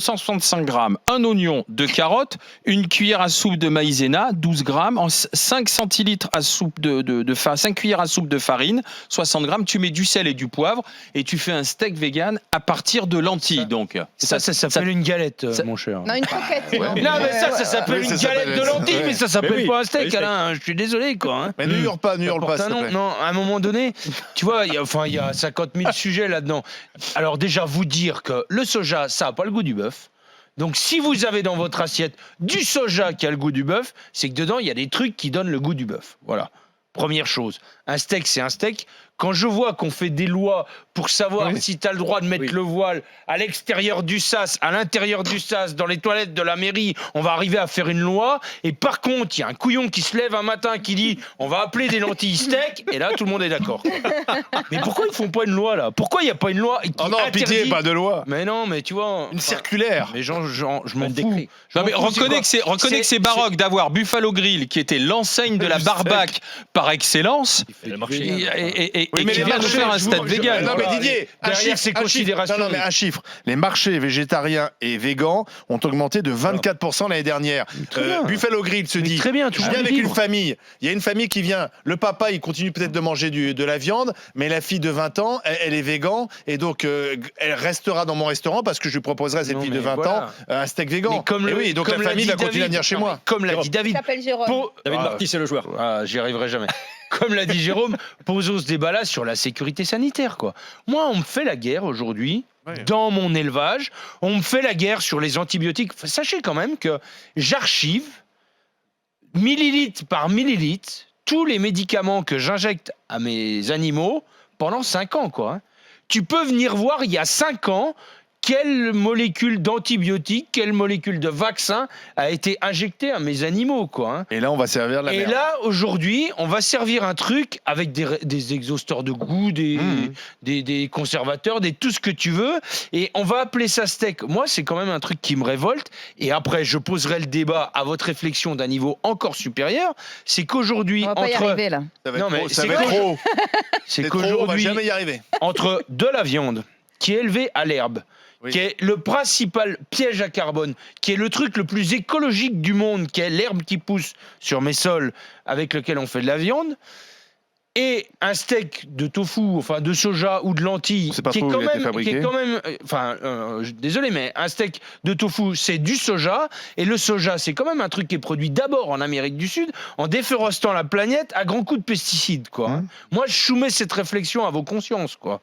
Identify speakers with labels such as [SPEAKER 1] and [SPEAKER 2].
[SPEAKER 1] 165 grammes, un oignon, 2 carottes, une cuillère à soupe de maïzena, 12 grammes, 5 centilitres à soupe 5 cuillères à soupe de farine, 60 grammes. Tu mets du sel et du poivre et tu fais un steak vegan à partir de lentilles. Donc,
[SPEAKER 2] ça s'appelle une galette, mon cher.
[SPEAKER 3] Non, une croquette.
[SPEAKER 1] Ouais.
[SPEAKER 3] Non,
[SPEAKER 2] Non, mais ça s'appelle une galette de lentilles, mais ça s'appelle pas un steak, Alain. Je suis désolé, quoi. Hein.
[SPEAKER 4] Mais ne hurle pas, s'il te plaît.
[SPEAKER 2] Non, à un moment donné, tu vois, il y a 50 000 sujets là-dedans. Alors déjà, vous dire que le soja, ça n'a pas le goût du bœuf. Donc si vous avez dans votre assiette du soja qui a le goût du bœuf, c'est que dedans, il y a des trucs qui donnent le goût du bœuf. Voilà. Première chose. Un steak, c'est un steak. Quand je vois qu'on fait des lois pour savoir si tu as le droit de mettre le voile à l'extérieur du sas, à l'intérieur du sas, dans les toilettes de la mairie, on va arriver à faire une loi. Et par contre, il y a un couillon qui se lève un matin qui dit on va appeler des lentilles steak. Et là, tout le monde est d'accord. Mais pourquoi ils font pas une loi là? Pourquoi il n'y a pas une loi qui interdit...
[SPEAKER 4] pitié, pas de loi.
[SPEAKER 2] Mais non, mais tu vois...
[SPEAKER 4] Une circulaire.
[SPEAKER 2] Mais je m'en fous.
[SPEAKER 1] Non, mais reconnais que c'est baroque d'avoir Buffalo Grill, qui était l'enseigne de la barbaque par excellence, et qui vient de faire un stade vegan.
[SPEAKER 4] Non, mais Didier,
[SPEAKER 2] derrière ces considérations.
[SPEAKER 4] Non, mais un chiffre. Les marchés végétariens et végans ont augmenté de 24% l'année dernière. Buffalo Grill se dit,
[SPEAKER 2] très bien,
[SPEAKER 4] je viens avec une famille. Il y a une famille qui vient. Le papa, il continue peut-être de manger de la viande, mais la fille de 20 ans, elle est végan, et donc elle restera dans mon restaurant parce que je lui proposerai à cette fille de 20 ans un steak végan. Et donc la famille va continuer à venir chez moi.
[SPEAKER 2] Comme l'a dit David.
[SPEAKER 3] Il s'appelle Jérôme.
[SPEAKER 5] David Marty, c'est le joueur.
[SPEAKER 2] J'y arriverai jamais. Comme l'a dit Jérôme, posons ce débat-là sur la sécurité sanitaire, quoi. Moi, on me fait la guerre aujourd'hui, dans mon élevage, on me fait la guerre sur les antibiotiques. Sachez quand même que j'archive, millilitre par millilitre, tous les médicaments que j'injecte à mes animaux pendant 5 ans, quoi. Hein. Tu peux venir voir, il y a 5 ans, quelle molécule d'antibiotique, quelle molécule de vaccin a été injectée à mes animaux, quoi. Hein.
[SPEAKER 4] Et là, on va servir la merde.
[SPEAKER 2] Et là, aujourd'hui, on va servir un truc avec des exhausteurs de goût, des conservateurs, tout ce que tu veux, et on va appeler ça steak. Moi, c'est quand même un truc qui me révolte, et après, je poserai le débat à votre réflexion d'un niveau encore supérieur, c'est qu'aujourd'hui...
[SPEAKER 3] On va pas y arriver, là.
[SPEAKER 4] Ça va être trop.
[SPEAKER 2] C'est
[SPEAKER 4] trop, on va
[SPEAKER 2] qu'aujourd'hui,
[SPEAKER 4] jamais y arriver.
[SPEAKER 2] entre de la viande qui est élevée à l'herbe, qui est le principal piège à carbone, qui est le truc le plus écologique du monde, qui est l'herbe qui pousse sur mes sols avec lequel on fait de la viande, et un steak de tofu, enfin de soja ou de lentilles, qui est quand même, désolé, mais un steak de tofu, c'est du soja, et le soja, c'est quand même un truc qui est produit d'abord en Amérique du Sud, en déforestant la planète à grands coups de pesticides, quoi. Moi, je soumets cette réflexion à vos consciences, quoi.